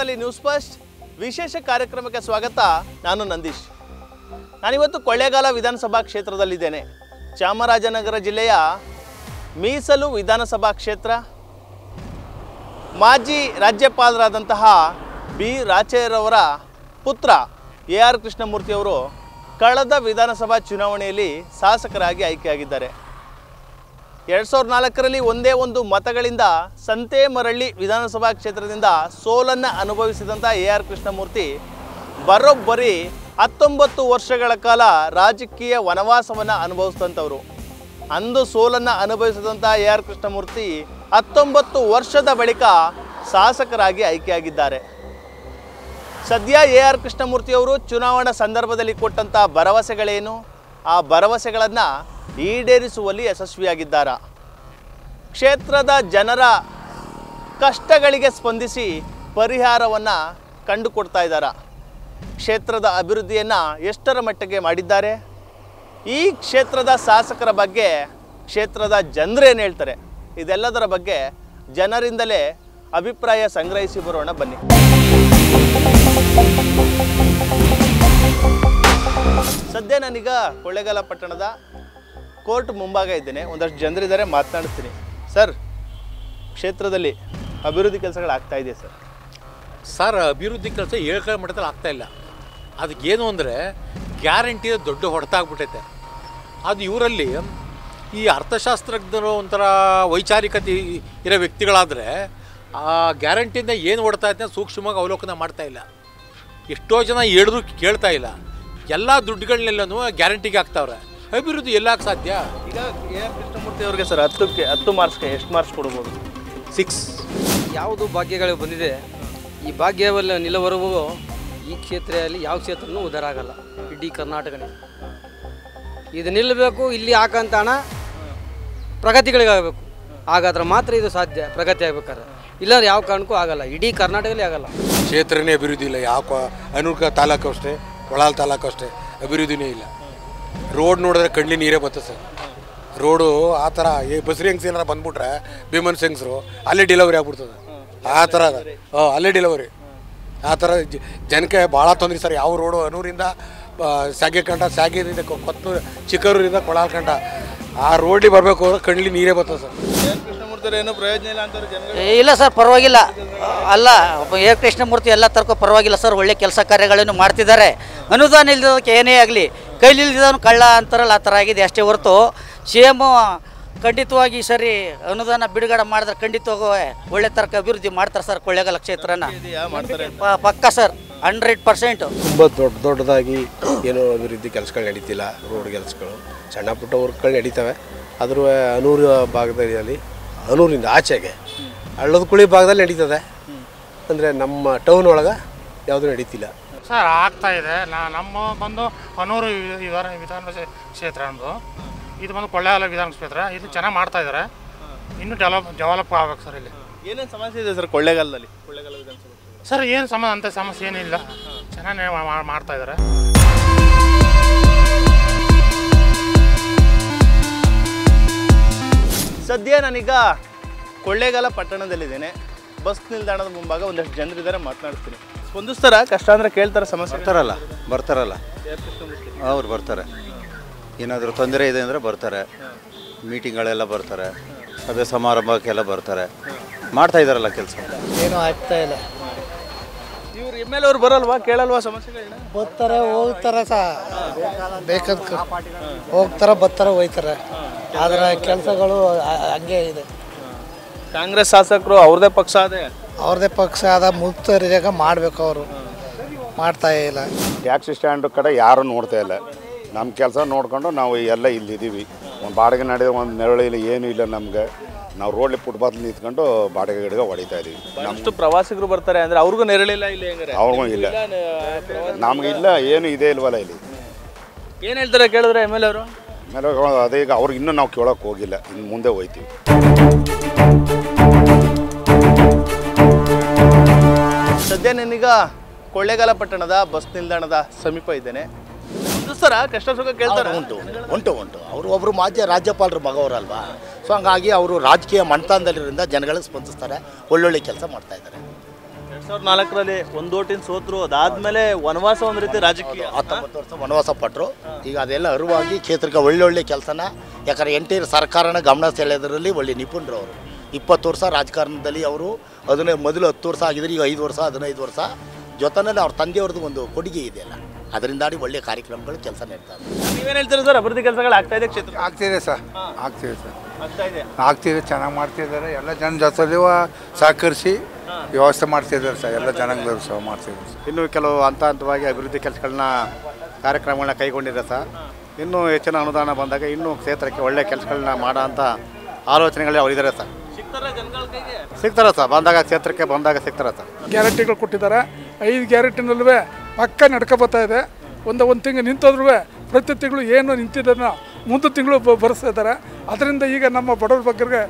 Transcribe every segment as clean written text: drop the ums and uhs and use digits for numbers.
ಕ್ಷೇತ್ರದಲ್ಲಿ news first ವಿಶೇಷ ಕಾರ್ಯಕ್ರಮಕ್ಕೆ ಸ್ವಾಗತ. ನಾನು ನಂದೀಶ್. ನಾನಿವತ್ತು ಕೊಳ್ಳೇಗಾಲ ವಿಧಾನಸಭಾ ಕ್ಷೇತ್ರದಲ್ಲಿದ್ದೇನೆ. ಚಾಮರಾಜನಗರ ಜಿಲ್ಲೆಯ ಮೀಸಲು ವಿಧಾನಸಭಾ ಕ್ಷೇತ್ರ. ಮಾಜಿ ರಾಜ್ಯಪಾಲರಾದಂತಹ ಬಿ ರಾಚಯ್ಯರವರ ಪುತ್ರ AR ಕೃಷ್ಣಮೂರ್ತಿಯವರು ಕಳೆದ ವಿಧಾನಸಭಾ ಚುನಾವಣೆಯಲ್ಲಿ ಶಾಸಕರಾಗಿ ಆಯ್ಕೆಯಾಗಿದ್ದಾರೆ. 2004ರಲ್ಲಿ ಒಂದೇ ಒಂದು ಮತಗಳಿಂದ ಸಂತೇಮರಳ್ಳಿ ವಿಧಾನಸಭಾ ಕ್ಷೇತ್ರದಿಂದ ಸೋಲನ್ನು ಅನುಭವಿಸಿದಂಥ AR ಕೃಷ್ಣಮೂರ್ತಿ ಬರೋಬ್ಬರಿ 19 ವರ್ಷಗಳ ಕಾಲ ರಾಜಕೀಯ ವನವಾಸವನ್ನು ಅನುಭವಿಸಿದಂಥವರು. ಅಂದು ಸೋಲನ್ನು ಅನುಭವಿಸಿದಂಥ AR ಕೃಷ್ಣಮೂರ್ತಿ 19 ವರ್ಷದ ಬಳಿಕ ಶಾಸಕರಾಗಿ ಆಯ್ಕೆಯಾಗಿದ್ದಾರೆ. ಸದ್ಯ AR ಕೃಷ್ಣಮೂರ್ತಿಯವರು ಚುನಾವಣಾ ಸಂದರ್ಭದಲ್ಲಿ ಕೊಟ್ಟಂಥ ಭರವಸೆಗಳೇನು, ಆ ಭರವಸೆಗಳನ್ನು ಈಡೇರಿಸುವಲ್ಲಿ ಯಶಸ್ವಿಯಾಗಿದ್ದಾರೆ. ಕ್ಷೇತ್ರದ ಜನರ ಕಷ್ಟಗಳಿಗೆ ಸ್ಪಂದಿಸಿ ಪರಿಹಾರವನ್ನು ಕಂಡುಕೊಡ್ತಾ ಇದ್ದಾರೆ. ಕ್ಷೇತ್ರದ ಅಭಿವೃದ್ಧಿಯನ್ನು ಎಷ್ಟರ ಮಟ್ಟಿಗೆ ಮಾಡಿದ್ದಾರೆ, ಈ ಕ್ಷೇತ್ರದ ಶಾಸಕರ ಬಗ್ಗೆ ಕ್ಷೇತ್ರದ ಜನರೇನು ಹೇಳ್ತಾರೆ, ಇದೆಲ್ಲದರ ಬಗ್ಗೆ ಜನರಿಂದಲೇ ಅಭಿಪ್ರಾಯ ಸಂಗ್ರಹಿಸಿ ಬರೋಣ ಬನ್ನಿ. ಸದ್ಯ ನಾನೀಗ ಕೊಳ್ಳೇಗಾಲ ಪಟ್ಟಣದ ಕೋರ್ಟ್ ಮುಂಭಾಗ ಇದ್ದೇನೆ. ಒಂದಷ್ಟು ಜನರಿದ್ದಾರೆ, ಮಾತನಾಡ್ತೀನಿ. ಸರ್, ಕ್ಷೇತ್ರದಲ್ಲಿ ಅಭಿವೃದ್ಧಿ ಕೆಲಸಗಳಾಗ್ತಾ ಇದೆ ಸರ್? ಅಭಿವೃದ್ಧಿ ಕೆಲಸ ಹೇಳ್ಕೊಳ್ಳೋ ಮಟ್ಟದಲ್ಲಿ ಆಗ್ತಾಯಿಲ್ಲ. ಅದಕ್ಕೇನು ಅಂದರೆ ಗ್ಯಾರಂಟಿ ದೊಡ್ಡ ಹೊಡೆತ ಆಗ್ಬಿಟ್ಟೈತೆ. ಅದು ಇವರಲ್ಲಿ ಈ ಅರ್ಥಶಾಸ್ತ್ರಜ್ಞರು ಒಂಥರ ವೈಚಾರಿಕತೆ ಇರೋ ವ್ಯಕ್ತಿಗಳಾದರೆ ಆ ಗ್ಯಾರಂಟಿಯಿಂದ ಏನು ಹೊಡ್ತಾ ಇದ್ದ ಸೂಕ್ಷ್ಮವಾಗಿ ಅವಲೋಕನ ಮಾಡ್ತಾಯಿಲ್ಲ. ಎಷ್ಟೋ ಜನ ಹೇಳಿದ್ರು ಕೇಳ್ತಾ ಇಲ್ಲ. ಎಲ್ಲ ದುಡ್ಡುಗಳನ್ನೆಲ್ಲನೂ ಗ್ಯಾರಂಟಿಗೆ ಹಾಕ್ತಾವ್ರೆ. ಅಭಿವೃದ್ಧಿ ಎಲ್ಲಕ್ಕೆ ಸಾಧ್ಯ? ಈಗ AR ಕೃಷ್ಣಮೂರ್ತಿ ಅವ್ರಿಗೆ ಸರ್ 10 ಮಾರ್ಕ್ಸ್ಗೆ ಎಷ್ಟು ಮಾರ್ಕ್ಸ್ ಕೊಡ್ಬೋದು? 6. ಯಾವುದು ಭಾಗ್ಯಗಳು ಬಂದಿದೆ, ಈ ಭಾಗ್ಯವಲ್ಲ ನಿಲ್ಲವರೆಗೂ ಈ ಕ್ಷೇತ್ರದಲ್ಲಿ ಯಾವ ಕ್ಷೇತ್ರನೂ ಉದ್ಧಾರ ಆಗಲ್ಲ. ಇಡೀ ಕರ್ನಾಟಕನೇ ಇದು ನಿಲ್ಲಬೇಕು. ಇಲ್ಲಿ ಹಾಕಂತ ಹಣ ಪ್ರಗತಿಗಳಿಗಾಗಬೇಕು, ಹಾಗಾದ್ರೆ ಮಾತ್ರ ಇದು ಸಾಧ್ಯ ಪ್ರಗತಿ ಆಗ್ಬೇಕಾದ್ರೆ. ಇಲ್ಲ ಯಾವ ಕಾರಣಕ್ಕೂ ಆಗಲ್ಲ, ಇಡೀ ಕರ್ನಾಟಕದಲ್ಲಿ ಆಗಲ್ಲ. ಕ್ಷೇತ್ರನೇ ಅಭಿವೃದ್ಧಿ ಇಲ್ಲ. ಯಾವ ಅನೂರ್ಕ ತಾಲೂಕು ಅಷ್ಟೇ, ಕೊಳಾಲ್ ತಾಲೂಕು ಅಷ್ಟೇ, ಅಭಿವೃದ್ಧಿನೇ ಇಲ್ಲ. ರೋಡ್ ನೋಡಿದ್ರೆ ಕಣ್ಣಿನ ನೀರೇ ಬರ್ತದೆ ಸರ್. ರೋಡು ಆ ಥರ ಬಸ್ರಿ ಹೆಂಗ್ಸ್ ಏನಾರ ಬಂದ್ಬಿಟ್ರೆ ಭೀಮನ್ಸ್ ಹೆಂಗ್ಸರು ಅಲ್ಲೇ ಡಿಲವರಿ ಆಗ್ಬಿಡ್ತದೆ. ಆ ಥರ ಅಲ್ಲೇ ಡಿಲವರಿ ಆ ಥರ ಜನಕ್ಕೆ ಭಾಳ ತೊಂದರೆ ಸರ್. ಯಾವ ರೋಡು ಅನೂರಿಂದ ಸಾಗೆಕಂಡ, ಸಾಗೆದಿಂದ ಕೊತ್ತೂರು, ಚಿಕ್ಕೂರಿಂದ ಕೊಳಾಲ್ಕಂಡ ಆ ರೋಡಿಗೆ ಬರಬೇಕು ಅಂದ್ರೆ ಕಣ್ಣಿನ ನೀರೇ ಬರ್ತದೆ ಸರ್. ಏನು ಪ್ರಯೋಜನ ಇಲ್ಲ ಅಂತಾರೆ ಜನಗಳು? ಇಲ್ಲ ಸರ್, ಪರವಾಗಿಲ್ಲ. ಅಲ್ಲ, AR ಕೃಷ್ಣಮೂರ್ತಿ ಎಲ್ಲ ತರ್ಕೋ ಪರವಾಗಿಲ್ಲ ಸರ್. ಒಳ್ಳೆ ಕೆಲಸ ಕಾರ್ಯಗಳನ್ನು ಮಾಡ್ತಿದ್ದಾರೆ. ಅನುದಾನ ಇಲ್ಲದಕ್ಕೆ ಏನೇ ಆಗಲಿ, ಕೈಲಿಲ್ದಿದವನು ಕಳ್ಳ ಅಂತಾರಲ್ಲ, ಆ ಥರ ಆಗಿದೆ ಅಷ್ಟೇ ಹೊರತು CM ಖಂಡಿತವಾಗಿ ಸರಿ ಅನುದಾನ ಬಿಡುಗಡೆ ಮಾಡಿದ್ರೆ ಖಂಡಿತವಾಗಿ ಒಳ್ಳೆ ತರ್ಕ ಅಭಿವೃದ್ಧಿ ಮಾಡ್ತಾರೆ ಸರ್ ಕೊಳ್ಳೇಗಾಲ ಕ್ಷೇತ್ರನ. ಪಕ್ಕ ಸರ್, 100%. ತುಂಬ ದೊಡ್ಡದಾಗಿ ಏನೋ ಅಭಿವೃದ್ಧಿ ಕೆಲಸಗಳು ನಡೀತಿಲ್ಲ. ರೋಡ್ ಕೆಲಸಗಳು ಸಣ್ಣ ಪುಟ್ಟ ವರ್ಕ್ಗಳು ನಡೀತವೆ. ಆದರೂ ಅನೂರು ಭಾಗದಲ್ಲಿ, ಅನೂರಿಂದ ಆಚೆಗೆ ಹಳ್ಳದ ಕುಳಿ ಭಾಗದಲ್ಲಿ ನಡೀತದೆ. ಅಂದರೆ ನಮ್ಮ ಟೌನ್ ಒಳಗೆ ಯಾವುದೂ ನಡೀತಿಲ್ಲ ಸರ್. ಆಗ್ತಾ ಇದೆ. ನಮ್ಮ ಬಂದು ಅನೂರು ವಿಧಾನಸಭಾ ಕ್ಷೇತ್ರ ಅಂದು, ಇದು ಬಂದು ಕೊಳ್ಳೇಗಾಲ ವಿಧಾನಸಭಾ ಕ್ಷೇತ್ರ. ಇದು ಚೆನ್ನಾಗಿ ಮಾಡ್ತಾ ಇದ್ದಾರೆ. ಇನ್ನೂ ಡೆವಲಪ್ ಆಗ್ಬೇಕು ಸರ್. ಇಲ್ಲಿ ಏನೇನು ಸಮಸ್ಯೆ ಇದೆ ಸರ್ ಕೊಳ್ಳೇಗಾಲದಲ್ಲಿ? ಕೊಳ್ಳೇಗಾಲ ವಿಧಾನಸಭಾ ಸರ್ ಏನು ಅಂಥ ಸಮಸ್ಯೆ ಏನಿಲ್ಲ, ಚೆನ್ನಾಗಿ ಮಾಡ್ತಾ ಇದ್ದಾರೆ. ಸದ್ಯ ನಾನೀಗ ಕೊಳ್ಳೇಗಾಲ ಪಟ್ಟಣದಲ್ಲಿದ್ದೇನೆ. ಬಸ್ ನಿಲ್ದಾಣದ ಮುಂಭಾಗ ಒಂದಷ್ಟು ಜನರಿದ್ದಾರೆ, ಮಾತನಾಡ್ತೀನಿ. ಸ್ಪಂದಿಸ್ತಾರ? ಕಷ್ಟ ಅಂದರೆ ಕೇಳ್ತಾರೆ, ಸಮಸ್ಯೆ ಬರ್ತಾರಲ್ಲ ಅವ್ರು ಬರ್ತಾರೆ. ಏನಾದರೂ ತೊಂದರೆ ಇದೆ ಅಂದರೆ ಬರ್ತಾರೆ. ಮೀಟಿಂಗ್ಗಳೆಲ್ಲ ಬರ್ತಾರೆ, ಸಭೆ ಸಮಾರಂಭಕ್ಕೆಲ್ಲ ಬರ್ತಾರೆ. ಮಾಡ್ತಾ ಇದ್ದಾರಲ್ಲ ಕೆಲಸ. ಏನೂ ಆಗ್ತಾ ಇಲ್ಲ. ಇವ್ರು MLA ಅವ್ರು ಬರಲ್ವಾ, ಕೇಳಲ್ವಾ ಸಮಸ್ಯೆಗಳನ್ನ? ಬರ್ತಾರೆ ಹೋಗ್ತಾರೆ ಸಹ, ಬೇಕಂತ ಹೋಗ್ತಾರೆ ಬರ್ತಾರೆ ಹೋಗ್ತಾರೆ. ಆದರೆ ಕೆಲಸಗಳು ಹಂಗೆ ಇದೆ. ಕಾಂಗ್ರೆಸ್ ಶಾಸಕರು ಅವ್ರದೇ ಪಕ್ಷ ಆದ ಮುಕ್ತರಿಗಾಗ ಮಾಡಬೇಕು, ಅವರು ಮಾಡ್ತಾ ಇಲ್ಲ. ಟ್ಯಾಕ್ಸಿ ಸ್ಟ್ಯಾಂಡ್ ಕಡೆ ಯಾರು ನೋಡ್ತಾ ಇಲ್ಲ. ನಮ್ಮ ಕೆಲಸ ನೋಡ್ಕೊಂಡು ನಾವು ಎಲ್ಲ ಇಲ್ಲಿದ್ದೀವಿ. ಒಂದು ಬಾಡಿಗೆ ನಡೆದ ಒಂದು ನೆರಳು ಇಲ್ಲ, ಏನೂ ಇಲ್ಲ ನಮಗೆ. ನಾವು ರೋಡ್ಲಿ ಫುಟ್ಪಾತ್ ನಿಂತ್ಕೊಂಡು ಬಾಡಿಗೆ ಗಿಡಗ ಹೊಡಿತಾ ಇದ್ದೀವಿ. ನಮ್ಮಷ್ಟು ಪ್ರವಾಸಿಗರು ಬರ್ತಾರೆ ಅಂದರೆ ಅವ್ರಿಗೂ ನೆರಳಿಲ್ಲ, ಇಲ್ಲಿ ಹೆಂಗಾರೆ ಅವ್ರಿಗೂ ಇಲ್ಲ, ನಮ್ಗೆ ಇಲ್ಲ, ಏನು ಇದೆ ಇಲ್ವಲ್ಲ ಇಲ್ಲಿ. ಏನು ಹೇಳ್ತಾರೆ ಕೇಳಿದ್ರೆ MLA ಅವರು? ಅದೇ ಈಗ ಅವ್ರಿಗೆ ಇನ್ನೂ ನಾವು ಕೇಳೋಕೆ ಹೋಗಿಲ್ಲ, ಇನ್ನು ಮುಂದೆ ಹೋಗ್ತೀವಿ. ಸದ್ಯ ನಾನೀಗ ಕೊಳ್ಳೇಗಾಲ ಪಟ್ಟಣದ ಬಸ್ ನಿಲ್ದಾಣದ ಸಮೀಪ ಇದ್ದೇನೆ. ಸರ ಕಷ್ಟ ಸುಖ ಕೇಳ್ತಾರೆ? ಉಂಟು. ಅವರು ಒಬ್ಬರು ಮಾಜಿ ರಾಜ್ಯಪಾಲರ ಮಗವರಲ್ವಾ, ಸೊ ಹಂಗಾಗಿ ಅವರು ರಾಜಕೀಯ ಮನೆತನದಲ್ಲಿರೋದ್ರಿಂದ ಜನಗಳಿಗೆ ಸ್ಪಂದಿಸ್ತಾರೆ, ಒಳ್ಳೊಳ್ಳೆ ಕೆಲಸ ಮಾಡ್ತಾ ಇದ್ದಾರೆ. 2004ರಲ್ಲಿ ಒಂದು ಓಟಿನ ಸೋತರು, ಅದಾದ್ಮೇಲೆ ವನವಾಸ ಒಂದು ರೀತಿ ರಾಜಕೀಯ 19 ವರ್ಷ ವನವಾಸ ಪಟ್ಟರು. ಈಗ ಅದೆಲ್ಲ ಅರಿವಾಗಿ ಕ್ಷೇತ್ರಕ್ಕೆ ಒಳ್ಳೊಳ್ಳೆ ಕೆಲಸನ, ಯಾಕಂದರೆ ಎಂಟೈರ್ ಸರ್ಕಾರನ ಗಮನ ಸೆಳೆಯೋದ್ರಲ್ಲಿ ಒಳ್ಳೆ ನಿಪುಣರು ಅವರು. 20 ವರ್ಷ ರಾಜಕಾರಣದಲ್ಲಿ ಅವರು ಮೊದಲು 10 ವರ್ಷ ಆಗಿದ್ರೆ ಈಗ 5 ವರ್ಷ 15 ವರ್ಷ ಜೊತೆನಲ್ಲಿ ಅವ್ರ ತಂದೆಯವ್ರದ್ದು ಒಂದು ಕೊಡುಗೆ ಇದೆಯಲ್ಲ, ಅದರಿಂದಾಗಿ ಒಳ್ಳೆ ಕಾರ್ಯಕ್ರಮಗಳು ಕೆಲಸ ನೀಡ್ತಾರೆ. ನೀವೇನು ಹೇಳ್ತೀರಾ ಸರ್, ಅಭಿವೃದ್ಧಿ ಕೆಲಸಗಳು ಆಗ್ತಾ ಇದೆ ಕ್ಷೇತ್ರ? ಆಗ್ತಿದೆ ಸರ್, ಆಗ್ತಿದೆ ಸರ್, ಆಗ್ತಾ ಇದೆ. ಆಗ್ತಿದೆ, ಚೆನ್ನಾಗಿ ಮಾಡ್ತಿದ್ದಾರೆ. ಎಲ್ಲ ಜನ ಜೊತೆಲಿ ಸಹಕರಿಸಿ ವ್ಯವಸ್ಥೆ ಮಾಡ್ತಿದ್ದಾರೆ ಸರ್, ಎಲ್ಲ ಜನಾಂಗದವರು ಸಹ ಮಾಡ್ತಿದ್ದಾರೆ ಸರ್. ಇನ್ನೂ ಕೆಲವು ಹಂತ ಹಂತವಾಗಿ ಅಭಿವೃದ್ಧಿ ಕೆಲಸಗಳನ್ನ ಕಾರ್ಯಕ್ರಮಗಳನ್ನ ಕೈಗೊಂಡಿದೆ ಸರ್. ಇನ್ನೂ ಹೆಚ್ಚಿನ ಅನುದಾನ ಬಂದಾಗ ಇನ್ನೂ ಕ್ಷೇತ್ರಕ್ಕೆ ಒಳ್ಳೆ ಕೆಲಸಗಳನ್ನ ಮಾಡೋ ಅಂಥ ಆಲೋಚನೆಗಳೇ ಅವರಿದ್ದಾರೆ ಸರ್. ಸಿಗ್ತಾರೆ ಸರ್, ಬಂದಾಗ ಕ್ಷೇತ್ರಕ್ಕೆ ಬಂದಾಗ ಸಿಗ್ತಾರೆ ಸರ್. ಗ್ಯಾರಂಟಿಗಳು ಕೊಟ್ಟಿದ್ದಾರೆ. 5 ಗ್ಯಾರಂಟಿನಲ್ಲೂ ಪಕ್ಕ ನಡ್ಕೊಬತ್ತಾ ಇದೆ. ಒಂದು ತಿಂಗಳು ನಿಂತೋದ್ರೂ ಪ್ರತಿ ತಿಂಗಳು ಏನು ನಿಂತಿದ್ದನ್ನು ಮುಂದೆ ತಿಂಗಳು ಬರೆಸ್ತಾ ಇದ್ದಾರೆ. ಅದರಿಂದ ಈಗ ನಮ್ಮ ಬಡವ್ರ ಬಗ್ಗರಿಗೆ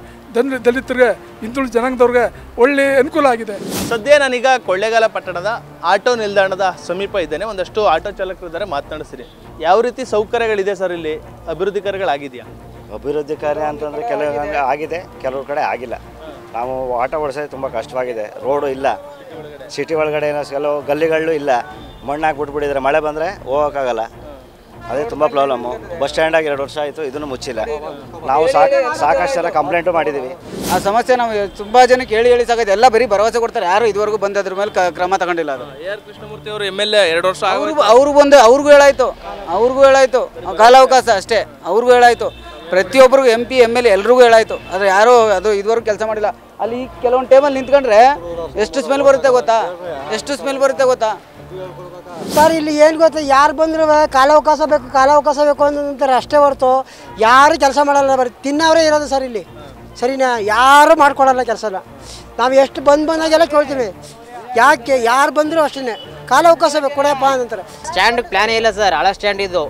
ದಲಿತರಿಗೆ ಹಿಂದುಳಿದ ಜನಾಂಗದವ್ರಿಗೆ ಒಳ್ಳೆ ಅನುಕೂಲ ಆಗಿದೆ. ಸದ್ಯ ನಾನೀಗ ಕೊಳ್ಳೇಗಾಲ ಪಟ್ಟಣದ ಆಟೋ ನಿಲ್ದಾಣದ ಸಮೀಪ ಇದ್ದೇನೆ. ಒಂದಷ್ಟು ಆಟೋ ಚಾಲಕರಿದ್ದಾರೆ, ಮಾತನಾಡಿಸಿರಿ. ಯಾವ ರೀತಿ ಸೌಕರ್ಯಗಳಿದೆ ಸರ್ ಇಲ್ಲಿ? ಅಭಿವೃದ್ಧಿ ಕಾರ್ಯಗಳಾಗಿದೆಯಾ? ಅಭಿವೃದ್ಧಿ ಕಾರ್ಯ ಅಂತಂದರೆ ಕೆಲವು ಆಗಿದೆ, ಕೆಲವು ಕಡೆ ಆಗಿಲ್ಲ. ನಾವು ಆಟೋ ಓಡಿಸೋದು ತುಂಬ ಕಷ್ಟವಾಗಿದೆ. ರೋಡು ಇಲ್ಲ, ಸಿಟಿ ಒಳಗಡೆ ಕೆಲವು ಗಲ್ಲಿಗಳು ಇಲ್ಲ, ಮಣ್ಣಾಗಿ ಬಿಟ್ಬಿಟ್ಟಿದ್ರೆ ಮಳೆ ಬಂದರೆ ಹೋಗೋಕ್ಕಾಗಲ್ಲ. ಅದೇ ತುಂಬ ಪ್ರಾಬ್ಲಮ್ಮು. ಬಸ್ ಸ್ಟ್ಯಾಂಡಾಗಿ 2 ವರ್ಷ ಆಯಿತು, ಇದನ್ನು ಮುಚ್ಚಿಲ್ಲ. ನಾವು ಸಾಕಷ್ಟು ಎಲ್ಲ ಕಂಪ್ಲೇಂಟು ಮಾಡಿದ್ದೀವಿ. ಆ ಸಮಸ್ಯೆ ನಾವು ತುಂಬ ಜನಕ್ಕೆ ಹೇಳಿ ಸಾಕೈತೆ. ಎಲ್ಲ ಬರೀ ಭರವಸೆ ಕೊಡ್ತಾರೆ, ಯಾರು ಇದುವರೆಗೂ ಬಂದು ಅದ್ರ ಮೇಲೆ ಕ್ರಮ ತಗೊಂಡಿಲ್ಲ. ಅದು AR ಕೃಷ್ಣಮೂರ್ತಿ ಅವರು MLA 2 ವರ್ಷ ಅವ್ರಿಗೂ ಬಂದು ಅವ್ರಿಗೂ ಹೇಳಾಯ್ತು ಕಾಲಾವಕಾಶ ಅಷ್ಟೇ. ಅವ್ರಿಗೂ ಹೇಳಾಯ್ತು, ಪ್ರತಿಯೊಬ್ಬರಿಗೂ MP MLA ಎಲ್ರಿಗೂ ಹೇಳಾಯ್ತು. ಆದರೆ ಯಾರೂ ಅದು ಇದುವರೆಗೂ ಕೆಲಸ ಮಾಡಿಲ್ಲ. ಅಲ್ಲಿ ಕೆಲವೊಂದು ಟೈಮಲ್ಲಿ ನಿಂತ್ಕೊಂಡ್ರೆ ಎಷ್ಟು ಸ್ಮೆಲ್ ಬರುತ್ತೆ ಗೊತ್ತಾ? ಸರ್ ಇಲ್ಲಿ ಏನು ಗೊತ್ತಾ, ಯಾರು ಬಂದರೂ ಕಾಲಾವಕಾಶ ಬೇಕು ಅಂತಾರೆ ಅಷ್ಟೇ ಹೊರತು ಯಾರು ಕೆಲಸ ಮಾಡಲ್ಲ. ಬರೀ ತಿನ್ನೋರೇ ಇರೋದು ಸರ್ ಇಲ್ಲಿ, ಸರಿನಾ? ಯಾರು ಮಾಡ್ಕೊಡಲ್ಲ ಕೆಲಸನ. ನಾವು ಎಷ್ಟು ಬಂದಾಗೆಲ್ಲ ಕೇಳ್ತೀವಿ, ಯಾಕೆ ಯಾರು ಬಂದರೂ ಅಷ್ಟೇ ಕಾಲಾವಕಾಶ ಬೇಕು ಕೊಡಪ್ಪ ಅಂತಾರೆ. ಸ್ಟ್ಯಾಂಡ್ ಪ್ಲ್ಯಾನೇ ಇಲ್ಲ ಸರ್. ಹಳೆ ಸ್ಟ್ಯಾಂಡ್ ಇದು.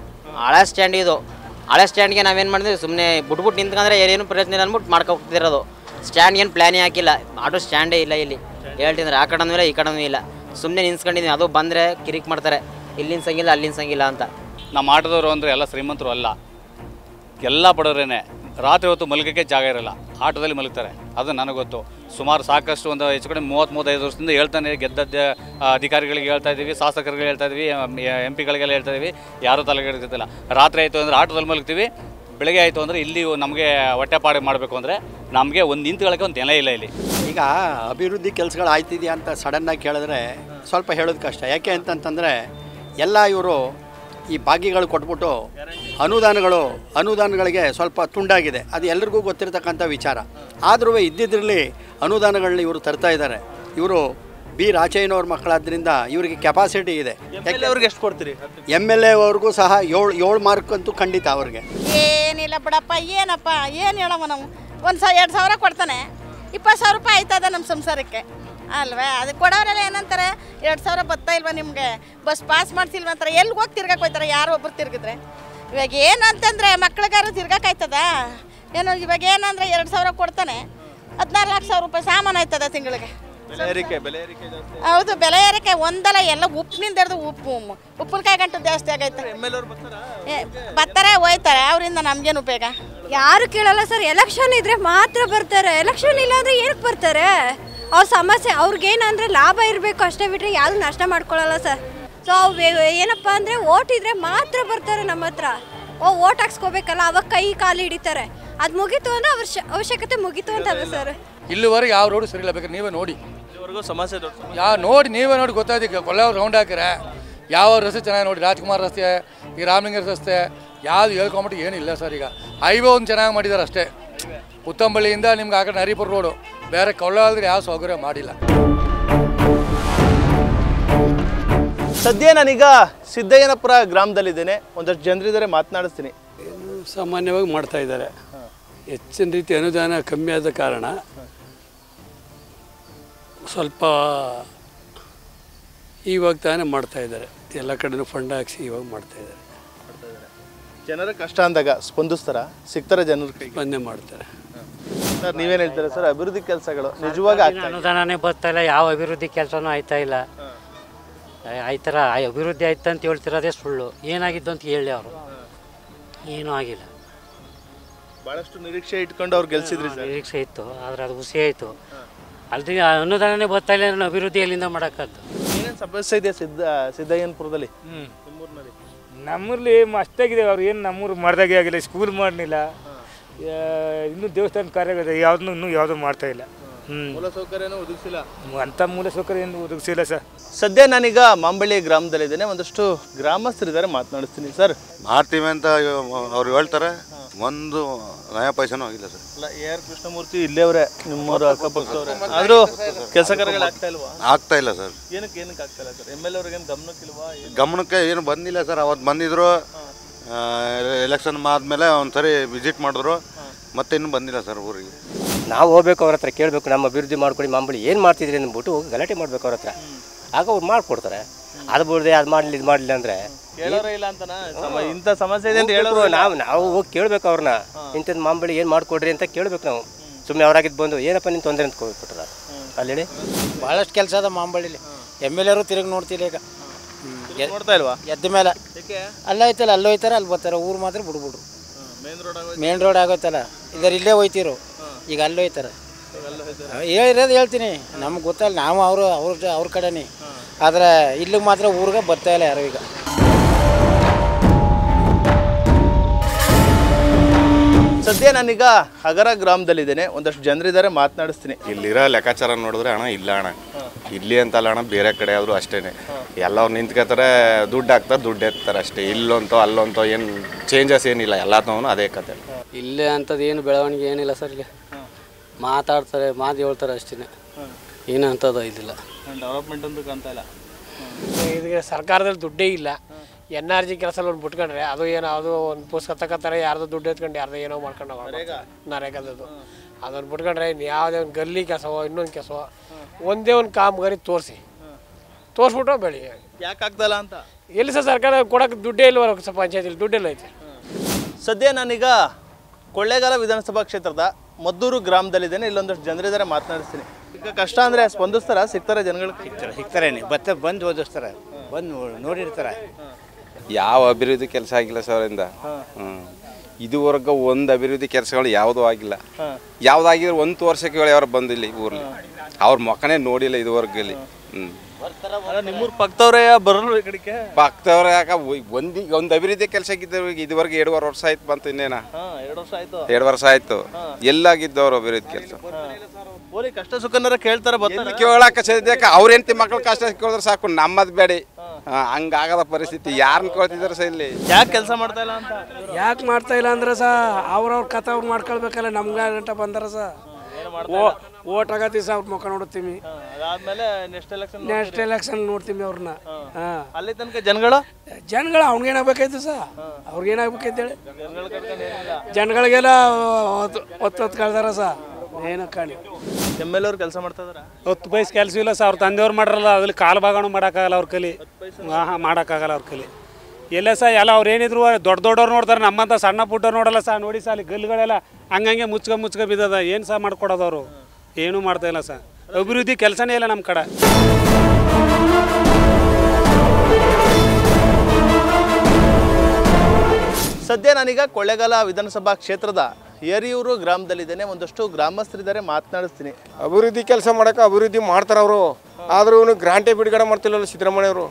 ಹಳೆ ಸ್ಟ್ಯಾಂಡ್ಗೆ ನಾವೇನು ಮಾಡಿದ್ವಿ, ಸುಮ್ಮನೆ ಬಿಟ್ಬಿಟ್ಟು ನಿಂತ್ಕೊಂಡ್ರೆ ಏನು ಪ್ರಯೋಜನ ಇಲ್ಲ ಅಂದ್ಬಿಟ್ಟು ಮಾಡ್ಕೊತಿರೋದು. ಸ್ಟ್ಯಾಂಡ್ ಏನು ಪ್ಲ್ಯಾನೇ ಹಾಕಿಲ್ಲ. ಆಟೋ ಸ್ಟ್ಯಾಂಡೇ ಇಲ್ಲ ಇಲ್ಲಿ. ಹೇಳ್ತಿದ್ರೆ ಆ ಕಡೆನೂ ಇಲ್ಲ, ಈ ಕಡೆನೂ ಇಲ್ಲ. ಸುಮ್ಮನೆ ನಿಂತ್ಕೊಂಡಿದ್ದೀನಿ. ಅದು ಬಂದರೆ ಕಿರಿಕ್ ಮಾಡ್ತಾರೆ, ಇಲ್ಲಿ ನಿಲ್ಸಂಗಿಲ್ಲ ಅಲ್ಲಿ ನಿಲ್ಸಂಗಿಲ್ಲ ಅಂತ. ನಮ್ಮ ಆಟೋದವರು ಅಂದರೆ ಎಲ್ಲ ಶ್ರೀಮಂತರು ಅಲ್ಲ, ಎಲ್ಲ ಬಡವರೇನೆ. ರಾತ್ರಿ ಹೊತ್ತು ಮಲಗಕ್ಕೆ ಜಾಗ ಇರಲ್ಲ, ಆಟೋದಲ್ಲಿ ಮಲಗ್ತಾರೆ. ಅದು ನನಗೆ ಗೊತ್ತು. ಸುಮಾರು ಸಾಕಷ್ಟು ಒಂದು ಹೆಚ್ಚು ಕಡೆ 30-35 ವರ್ಷದಿಂದ ಹೇಳ್ತಾನೆ ಗೆದ್ದದ್ದ ಅಧಿಕಾರಿಗಳಿಗೆ ಹೇಳ್ತಾ ಇದ್ದೀವಿ, ಶಾಸಕರಿಗೆ ಹೇಳ್ತಾ ಇದ್ದೀವಿ, MP ಗಳಿಗೆಲ್ಲ ಹೇಳ್ತಾ ಇದ್ದೀವಿ. ಯಾರೂ ತಲೆಗೆಡ್ತಿಲ್ಲ. ರಾತ್ರಿ ಆಯಿತು ಅಂದರೆ ಆಟೋದಲ್ಲಿ ಮಲಗ್ತೀವಿ, ಬೆಳಗ್ಗೆ ಆಯಿತು ಅಂದರೆ ಇಲ್ಲಿ ನಮಗೆ ಹೊಟ್ಟೆಪಾಡು ಮಾಡಬೇಕು ಅಂದರೆ ನಮಗೆ ಒಂದು ನಿಂತ್ಕೊಳ್ಳೋಕ್ಕೆ ಒಂದು ನೆಲೆ ಇಲ್ಲ ಇಲ್ಲಿ. ಈಗ ಅಭಿವೃದ್ಧಿ ಕೆಲಸಗಳು ಆಯ್ತಿದೆಯಾ ಅಂತ ಸಡನ್ನಾಗಿ ಕೇಳಿದ್ರೆ ಸ್ವಲ್ಪ ಹೇಳೋದು ಕಷ್ಟ. ಯಾಕೆ ಅಂತಂತಂದರೆ ಎಲ್ಲ ಇವರು ಈ ಭಾಗ್ಯಗಳು ಕೊಟ್ಬಿಟ್ಟು ಅನುದಾನಗಳಿಗೆ ಸ್ವಲ್ಪ ತುಂಡಾಗಿದೆ. ಅದು ಎಲ್ರಿಗೂ ಗೊತ್ತಿರತಕ್ಕಂಥ ವಿಚಾರ. ಆದರೂ ಇದ್ದಿದ್ರಲ್ಲಿ ಅನುದಾನಗಳನ್ನ ಇವರು ತರ್ತಾ ಇದ್ದಾರೆ. ಇವರು ಬಿ ರಾಚಯ್ಯನವ್ರ ಮಕ್ಕಳಾದ್ದರಿಂದ ಇವರಿಗೆ ಕೆಪಾಸಿಟಿ ಇದೆ. ಅವ್ರಿಗೆ ಎಷ್ಟು ಕೊಡ್ತೀರಿ? MLA ಅವ್ರಿಗೂ ಸಹ 7 ಮಾರ್ಕ್ ಅಂತೂ ಖಂಡಿತ ಅವ್ರಿಗೆ. ಏನಿಲ್ಲ ಬಿಡಪ್ಪ, ಏನಪ್ಪ ಏನು ಹೇಳಮ್ಮ, ನಾವು 2 ಸಾವಿರ ಕೊಡ್ತಾನೆ, 20,000 ರೂಪಾಯಿ ಆಯ್ತದ ನಮ್ಮ ಸಂಸಾರಕ್ಕೆ ಅಲ್ವೇ? ಅದು ಕೊಡೋರೆಲ್ಲ ಏನಂತಾರೆ, 2 ಸಾವಿರ ಬರ್ತಾ ಇಲ್ವಾ ನಿಮಗೆ, ಬಸ್ ಪಾಸ್ ಮಾಡ್ಸಿಲ್ವ ಅಂತಾರೆ. ಎಲ್ಲಿಗೆ ಹೋಗಿ ತಿರ್ಗಕ್ಕೆ ಹೋಯ್ತಾರೆ ಯಾರೋ ಒಬ್ರು ತಿರ್ಗಿದ್ರೆ? ಇವಾಗ ಏನು ಅಂತಂದರೆ ಮಕ್ಳಿಗಾರು ತಿರ್ಗಕ್ಕಾಯ್ತದ ಏನು? ಇವಾಗ ಏನಂದರೆ 2 ಸಾವಿರ ಕೊಡ್ತಾನೆ, 14,00,000 ರೂಪಾಯಿ ಸಾಮಾನು ಆಯ್ತದ ತಿಂಗಳಿಗೆ. ಹೌದು, ಬೆಲೆ ಏರಿಕೆ ಒಂದಲ್ಲ, ಎಲ್ಲ ಉಪ್ಪಿನಿಂದ ಹಿಡಿದು ಉಪ್ಪಿನಕಾಯಿ ಗಂಟು ಜಾಸ್ತಿ ಆಗೈತೆ. ಬರ್ತಾರೆ ಹೋಯ್ತಾರೆ, ಅವರಿಂದ ನಮ್ಗೇನು ಉಪಯೋಗ? ಯಾರು ಕೇಳಲ್ಲ ಸರ್. ಎಲೆಕ್ಷನ್ ಇದ್ರೆ ಮಾತ್ರ ಬರ್ತಾರೆ. ಎಲೆಕ್ಷನ್ ಇಲ್ಲ ಅಂದರೆ ಏನಕ್ಕೆ ಬರ್ತಾರೆ? ಅವ್ರ ಸಮಸ್ಯೆ ಅವ್ರಿಗೇನಂದರೆ ಲಾಭ ಇರಬೇಕು ಅಷ್ಟೇ ಬಿಟ್ಟರೆ ಯಾವುದು ನಷ್ಟ ಮಾಡ್ಕೊಳ್ಳಲ್ಲ ಸರ್. ಸೊ ಏನಪ್ಪ ಅಂದರೆ ಓಟ್ ಇದ್ರೆ ಮಾತ್ರ ಬರ್ತಾರೆ ನಮ್ಮ ಹತ್ರ. ಓಟ್ ಹಾಕ್ಸ್ಕೋಬೇಕಲ್ಲ, ಅವಾಗ ಕೈ ಕಾಲು ಹಿಡಿತಾರೆ. ಅದು ಮುಗೀತು ಅಂದರೆ ಅವಶ್ಯಕತೆ ಮುಗೀತು ಅಂತಲ್ಲ ಸರ್. ಇಲ್ಲಿವರೆಗೆ ಯಾವ ರೋಡು ಸರಿ ಇಲ್ಲ, ಬೇಕಾದ್ರೆ ನೀವೇ ನೋಡಿ. ಸಮಸ್ಯೆ ನೀವೇ ನೋಡಿ ಗೊತ್ತಾಯ್ತು. ಕೊಲ್ಲ ರೌಂಡ್ ಹಾಕಿರೆ ಯಾವ ರಸ್ತೆ ಚೆನ್ನಾಗಿ ನೋಡಿ, ರಾಜ್ಕುಮಾರ್ ರಸ್ತೆ, ಈ ರಾಮಲಿಂಗ ರಸ್ತೆ, ಯಾವುದು ಹೇಳ್ಕೊಂಬಿಟ್ಟು ಏನಿಲ್ಲ ಸರ್. ಈಗ ಹೈವೇ ಒಂದು ಚೆನ್ನಾಗಿ ಮಾಡಿದ್ದಾರೆ ಅಷ್ಟೇ. ಉತ್ತಂಬಳ್ಳಿಯಿಂದ ನಿಮ್ಗೆ ಆ ಕಡೆ ನರಿಪುರ ರೋಡು, ಬೇರೆ ಕೊಳ್ಳಾದ್ರೆ ಯಾವ ಸೌಕರ್ಯ ಮಾಡಿಲ್ಲ. ಸದ್ಯ ನಾನೀಗ ಸಿದ್ದಯ್ಯನಪುರ ಗ್ರಾಮದಲ್ಲಿದ್ದೇನೆ. ಒಂದಷ್ಟು ಜನರಿದ್ದಾರೆ, ಮಾತನಾಡಿಸ್ತೀನಿ. ಸಾಮಾನ್ಯವಾಗಿ ಮಾಡ್ತಾ ಇದ್ದಾರೆ. ಹೆಚ್ಚಿನ ರೀತಿ ಅನುದಾನ ಕಮ್ಮಿ ಆದ ಕಾರಣ ಸ್ವಲ್ಪ ಇವಾಗ ತಾನೇ ಮಾಡ್ತಾ ಇದ್ದಾರೆ. ಎಲ್ಲ ಕಡೆನೂ ಫಂಡ್ ಹಾಕಿಸಿ ಇವಾಗ ಮಾಡ್ತಾ ಇದ್ದಾರೆ. ಜನರ ಕಷ್ಟ ಅಂದಾಗ ಸ್ಪಂದಿಸ್ತಾರ, ಸಿಗ್ತಾರೆ ಜನರ ಕೈ ಸ್ಪಂದನೆ ಮಾಡ್ತಾರೆ. ಸರ್ ನೀವೇನು ಹೇಳ್ತಾರೆ ಸರ್? ಅಭಿವೃದ್ಧಿ ಕೆಲಸಗಳು ನಿಜವಾಗಿ ಅನುದಾನನೇ ಬರ್ತಾ ಇಲ್ಲ, ಯಾವ ಅಭಿವೃದ್ಧಿ ಕೆಲಸನೂ ಆಯ್ತಾ ಇಲ್ಲ. ಆಯ್ತರ ಅಭಿವೃದ್ಧಿ ಆಯ್ತು ಅಂತ ಹೇಳ್ತಿರೋದೇ ಸುಳ್ಳು. ಏನಾಗಿದ್ದು ಅಂತ ಹೇಳಿ ಅವರು ಏನೂ ಆಗಿಲ್ಲ. ಭಾಳಷ್ಟು ನಿರೀಕ್ಷೆ ಇಟ್ಕೊಂಡು ಅವ್ರು ಗೆಲ್ಸಿದ್ರಿ ಸರ್? ನಿರೀಕ್ಷೆ ಇತ್ತು, ಆದರೆ ಅದು ಹುಸಿ ಆಯಿತು. ಅಲ್ಲಿ ಅನುದಾನನೇ ಬರ್ತಾ ಇಲ್ಲ, ನಾನು ಅಭಿವೃದ್ಧಿ ಎಲ್ಲಿಂದ ಮಾಡೋಕ್ಕದ್ದು. ಏನೇನು ಸಮಸ್ಯೆ ಇದೆ ಸಿದ್ದಯ್ಯನಪುರದಲ್ಲಿ? ನಿಮ್ಮೂರಿನಲ್ಲಿ ನಮ್ಮೂರಲ್ಲಿ ಅಷ್ಟಾಗಿದೆ. ಅವ್ರು ಏನು ನಮ್ಮೂರು ಮಾಡ್ದಾಗೆ ಆಗಿಲ್ಲ, ಸ್ಕೂಲ್ ಮಾಡಲಿಲ್ಲ, ಇನ್ನೂ ದೇವಸ್ಥಾನ ಕಾರ್ಯಗಳಿದೆ, ಯಾವುದನ್ನು ಯಾವುದೂ ಮಾಡ್ತಾ ಇಲ್ಲ. ಮೂಲಸೌಕರ್ಯನೂ ಒದಗಿಸಿಲ್ಲ. ಅಂಥ ಮೂಲಸೌಕರ್ಯ ಏನು ಒದಗಿಸಿಲ್ಲ ಸರ್. ಸದ್ಯ ನಾನೀಗ ಮಾಂಬಳ್ಳಿ ಗ್ರಾಮದಲ್ಲಿದ್ದೇನೆ. ಒಂದಷ್ಟು ಗ್ರಾಮಸ್ಥರಿದ್ದಾರೆ, ಮಾತನಾಡಿಸ್ತೀನಿ. ಸರ್, ಮಾಡ್ತೀವಿ ಅಂತ ಅವ್ರು ಹೇಳ್ತಾರೆ, ಒಂದು ನಯ ಪೈಸನೂ ಆಗಿಲ್ಲ ಸರ್. ಅಲ್ಲ, AR ಕೃಷ್ಣಮೂರ್ತಿ ಇಲ್ಲೇವ್ರೆ, ನಿಮ್ಮೂರು ಅಕ್ಕಪಕ್ಕದವ್ರೆ, ಆದರೂ ಕೆಲಸ ಕಾರ್ಯಗಳು ಆಗ್ತಾ ಇಲ್ವಾ? ಆಗ್ತಾ ಇಲ್ಲ ಸರ್. ಏನಕ್ಕೆ ಆಗ್ತಾ ಇಲ್ಲ ಸರ್? MLA ಅವ್ರಿಗೇನು ಗಮನಕ್ಕಿಲ್ವಾ? ಗಮನಕ್ಕೆ ಏನು ಬಂದಿಲ್ಲ ಸರ್. ಅವತ್ತು ಬಂದಿದ್ರು, ಎಲೆಕ್ಷನ್ ಆದಮೇಲೆ ಒಂದ್ಸರಿ ವಿಸಿಟ್ ಮಾಡಿದ್ರು, ಮತ್ತೆ ಇನ್ನೂ ಬಂದಿಲ್ಲ ಸರ್ ಊರಿಗೆ. ನಾವು ಹೋಗ್ಬೇಕು ಅವ್ರ ಹತ್ರ, ಕೇಳಬೇಕು ನಮ್ಮ ಅಭಿವೃದ್ಧಿ ಮಾಡ್ಕೊಡಿ ಮಾಂಬಳಿ ಏನು ಮಾಡ್ತಿದ್ರಿ ಅಂದ್ಬಿಟ್ಟು ಗಲಾಟೆ ಮಾಡ್ಬೇಕು ಅವ್ರ ಹತ್ರ. ಆಗ ಅವ್ರು ಮಾಡಿಕೊಡ್ತಾರೆ. ಅದು ಬಿಡದೆ ಅದು ಮಾಡಲಿ ಇದು ಮಾಡಲಿ ಅಂದರೆ ಇಲ್ಲ ಅಂತನಾ? ಇಂಥ ಸಮಸ್ಯೆ ಇದೆ ಅಂತ ಹೇಳೋರು ನಾವು ಹೋಗಿ ಕೇಳಬೇಕು ಅವ್ರನ್ನ. ಇಂಥದ್ದು ಮಾಂಬಳಿ ಏನು ಮಾಡಿಕೊಡ್ರಿ ಅಂತ ಕೇಳಬೇಕು ನಾವು. ಸುಮ್ಮನೆ ಅವರಾಗಿದ್ದು ಬಂದು ಏನಪ್ಪ ನಿನ್ನ ತೊಂದರೆ ಅಂತ ಕೊಟ್ಬಿಟ್ರ ಅಲ್ಲಿ ಹೇಳಿ. ಭಾಳಷ್ಟು ಕೆಲಸ ಅದ ಮಾಂಬಳಿಲಿ. MLA ಅವರು ತಿರುಗಿ ನೋಡ್ತಿಲ್ಲ ಈಗ. ನೋಡ್ತಾ ಇಲ್ವಾ? ಎದ್ದ ಮೇಲೆ ಅಲ್ಲ ಐತಲ್ಲ, ಅಲ್ಲಿ ಹೋಯ್ತಾರೆ, ಅಲ್ಲಿ ಬರ್ತಾರೆ. ಊರು ಮಾತ್ರ ಬಿಡ್ಬಿಡ್ರು. ಮೇನ್ ರೋಡ್ ಆಗೋಯ್ತಲ್ಲ, ಇದರ ಇಲ್ಲೇ ಹೋಯ್ತಿರು, ಈಗ ಅಲ್ಲಿ ಹೋಯ್ತಾರೆ. ಹೇಳಿರೋದು ಹೇಳ್ತೀನಿ, ನಮ್ಗೆ ಗೊತ್ತಲ್ಲ, ನಾವು ಅವ್ರ ಕಡೆನೇ. ಆದರೆ ಇಲ್ಲಿಗೆ ಮಾತ್ರ ಊರಿಗೆ ಬರ್ತಾ ಇಲ್ಲ ಯಾರು ಈಗ. ಸದ್ಯ ನಾನೀಗ ಹಗರ ಗ್ರಾಮದಲ್ಲಿದ್ದೇನೆ. ಒಂದಷ್ಟು ಜನರಿದ್ದಾರೆ, ಮಾತನಾಡಿಸ್ತೀನಿ. ಇಲ್ಲಿರೋ ಲೆಕ್ಕಾಚಾರ ನೋಡಿದ್ರೆ ಅಣ್ಣ ಇಲ್ಲ ಅಣ್ಣ, ಇಲ್ಲಿ ಅಂತಲ್ಲ ಅಣ್ಣ, ಬೇರೆ ಕಡೆ ಆದರೂ ಅಷ್ಟೇ. ಎಲ್ಲವ್ರು ನಿಂತ್ಕೋತಾರೆ, ದುಡ್ಡು ಹಾಕ್ತಾರೆ, ದುಡ್ಡು ಎತ್ತಾರೆ ಅಷ್ಟೇ. ಇಲ್ಲಂತೋ ಅಲ್ಲಂತೋ ಏನು ಚೇಂಜಸ್ ಏನಿಲ್ಲ, ಎಲ್ಲನೂ ಅದೇ ಕತೆ. ಇಲ್ಲೇ ಅಂಥದ್ದು ಏನು ಬೆಳವಣಿಗೆ ಏನಿಲ್ಲ ಸರ್. ಇಲ್ಲಿ ಮಾತಾಡ್ತಾರೆ, ಮಾತು ಹೇಳ್ತಾರೆ ಅಷ್ಟೇ, ಏನು ಅಂಥದ್ದು ಇದಿಲ್ಲ. ಡೆವಲಪ್ಮೆಂಟ್ ಅಂತೂ ಕಾಣ್ತಾ ಇಲ್ಲ. ಇದಕ್ಕೆ ಸರ್ಕಾರದಲ್ಲಿ ದುಡ್ಡೇ ಇಲ್ಲ. NRG ಕೆಲಸ ಒಂದು ಬಿಟ್ಕೊಂಡ್ರೆ ಅದು ಏನೋ ಅದು ಒಂದು ಪುಸ್ತಕ ತಗೋತಾರೆ, ಯಾರ್ದು ದುಡ್ಡು ಎತ್ಕೊಂಡು ಯಾರ್ದು ಏನೋ ಮಾಡ್ಕೊಂಡು ನರೇಗಾದದ್ದು ಅದನ್ನು ಬಿಟ್ಕೊಂಡ್ರೆ ಇನ್ನು ಯಾವುದೇ ಒಂದು ಗಲ್ಲಿ ಕೆಲಸವೋ ಇನ್ನೊಂದು ಕೆಲಸವೋ ಒಂದೇ ಒಂದು ಕಾಮಗಾರಿ ತೋರಿಸ್ಬಿಟ್ಟು ಬೆಳಿ. ಯಾಕೆ ಆಗ್ತಲ್ಲ ಅಂತ ಎಲ್ಲಿ ಸರ್ ಸರ್ಕಾರ ಕೊಡೋಕೆ ದುಡ್ಡೇ ಇಲ್ವ ಪಂಚಾಯತಿಲಿ? ದುಡ್ಡೆಲ್ಲ ಐತೆ. ಸದ್ಯ ನಾನೀಗ ಕೊಳ್ಳೇಗಾಲ ವಿಧಾನಸಭಾ ಕ್ಷೇತ್ರದ ಮದ್ದೂರು ಗ್ರಾಮದಲ್ಲಿದ್ದೇನೆ. ಇಲ್ಲೊಂದಷ್ಟು ಜನರಿದ್ದಾರೆ, ಮಾತನಾಡಿಸ್ತೀನಿ. ಈಗ ಕಷ್ಟ ಅಂದರೆ ಸ್ಪಂದಿಸ್ತಾರ? ಸಿಗ್ತಾರೆ ಜನಗಳು? ಸಿಗ್ತಾರೆ, ಬಂದು ಓದಿಸ್ತಾರೆ, ಬಂದು ನೋಡಿರ್ತಾರೆ. ಯಾವ ಅಭಿವೃದ್ಧಿ ಕೆಲಸ ಆಗಿಲ್ಲ ಸರ್ ಅವರಿಂದ. ಇದುವರೆಗೂ ಒಂದು ಅಭಿವೃದ್ಧಿ ಕೆಲಸಗಳು ಯಾವುದೂ ಆಗಿಲ್ಲ. ಯಾವುದಾಗಿದ್ರೆ 1 ವರ್ಷಕ್ಕೆ ಅವ್ರು ಬಂದಿಲ್ಲ ಈ ಊರಲ್ಲಿ. ಅವ್ರ ಮುಖನೇ ನೋಡಿಲ್ಲ ಇದುವರೆಗೂ ಇಲ್ಲಿ. ನಿಮ್ಮೂರು ಪಕ್ಕದವ್ರೆ ಬರಲ್ಲ ಈ ಕಡೆಗೆ? ಪಕ್ಕದವ್ರೆ ಯಾಕೆ ಒಂದು ಅಭಿವೃದ್ಧಿ ಕೆಲಸ ಆಗಿದ್ದವ್ರಿಗೆ ಇದುವರೆಗೆ 2.5 ವರ್ಷ ಆಯ್ತು ಬಂತು. ಇನ್ನೇನ 2 ವರ್ಷ ಆಯ್ತು. 2 ವರ್ಷ ಆಯ್ತು. ಎಲ್ಲಾಗಿದ್ದವ್ರು ಅಭಿವೃದ್ಧಿ ಕೆಲಸ ಕಷ್ಟ ಸುಖನಾರ ಕೇಳ್ತಾರ? ಕೇಳಕ್ಕೆ ಸದ್ಯಕ್ಕೆ ಅವ್ರ ಹೆಂಡತಿ ಮಕ್ಳು ಕಷ್ಟ ಕೇಳಿದ್ರೆ ಸಾಕು, ನಮ್ಮದು ಬೇಡಿ. ಹಂಗಾಗದ ಪರಿಸ್ಥಿತಿ. ಯಾರನ್ನ ಕೇಳ್ತಿದಾರೆ ಸರ್ ಇಲ್ಲಿ? ಯಾಕೆ ಕೆಲಸ ಮಾಡ್ತಾ ಇಲ್ಲ ಅಂತ? ಯಾಕೆ ಮಾಡ್ತಾ ಇಲ್ಲ ಅಂದ್ರೆ ಅವ್ರವ್ರ ಕಥೆ ಅವ್ರು ಮಾಡ್ಕೊಳ್ಬೇಕಲ್ಲ. ನಮ್ಗೆ ಗಂಟ ಬಂದಾರ ಓಟ್ ಆಗತ್ತಿ ಅವ್ರ ಮುಖ ನೋಡ್ತೀವಿ. ಅದಾದ್ಮೇಲೆ ನೆಕ್ಸ್ಟ್ ಎಲೆಕ್ಷನ್ ನೋಡ್ತೀವಿ ಅವ್ರನ್ನ. ಅಲ್ಲಿ ತನಕ ಜನಗಳು ಅವ್ನಿಗೇನಾಗಬೇಕಾಯ್ತು ಅವ್ರಿಗೇನಾಗಬೇಕೈತೆ ಹೇಳಿ? ಜನಗಳಿಗೆಲ್ಲ ಹೊತ್ತು ಕಳ್ದಾರ ಏನೋ ಕಾಣಿ. MLA ಅವ್ರು ಕೆಲಸ ಮಾಡ್ತಾ ಇದಾರ? 10 ಪೈಸೆ ಕೆಲಸ ಇಲ್ಲ ಸರ್. ಅವ್ರ ತಂದೆಯವ್ರು ಮಾಡ್ರಲ್ಲ, ಅದ್ರಲ್ಲಿ ಕಾಲು ಭಾಗನೂ ಮಾಡೋಕ್ಕಾಗಲ್ಲ ಅವ್ರ ಕಲಿ. ಮಾಡೋಕ್ಕಾಗಲ್ಲ ಅವ್ರ ಕಲಿ. ಎಲ್ಲ ಎಲ್ಲ ಅವ್ರು ಏನಿದ್ರು ದೊಡ್ಡವ್ರು ನೋಡ್ತಾರೆ, ನಮ್ಮಂತ ಸಣ್ಣ ಪುಟ್ಟವ್ರು ನೋಡಲ್ಲ ನೋಡಿ ಅಲ್ಲಿ ಗಲ್ಲಿಗಳೆಲ್ಲ ಹಂಗಂಗೆ ಮುಚ್ಕ ಬಿದ್ದದ. ಏನು ಮಾಡ್ಕೊಡೋದು ಅವರು? ಏನೂ ಮಾಡ್ತಾ ಇಲ್ಲ ಅಭಿವೃದ್ಧಿ ಕೆಲಸನೇ ಇಲ್ಲ ನಮ್ಮ ಕಡೆ. ಸದ್ಯ ನಾನೀಗ ಕೊಳ್ಳೇಗಾಲ ವಿಧಾನಸಭಾ ಕ್ಷೇತ್ರದ ಯರಿಯೂರು ಗ್ರಾಮದಲ್ಲಿದ್ದೇನೆ. ಒಂದಷ್ಟು ಗ್ರಾಮಸ್ಥರಿದ್ದಾರೆ, ಮಾತನಾಡಿಸ್ತೀನಿ. ಅಭಿವೃದ್ಧಿ ಕೆಲಸ ಮಾಡೋಕೆ ಅಭಿವೃದ್ಧಿ ಮಾಡ್ತಾರೆ ಅವರು, ಆದರೂ ಇವನು ಗ್ರಾಂಟೇ ಬಿಡುಗಡೆ ಮಾಡ್ತಿಲ್ಲಲ್ಲ ಸಿದ್ದರಾಮಯ್ಯವರು.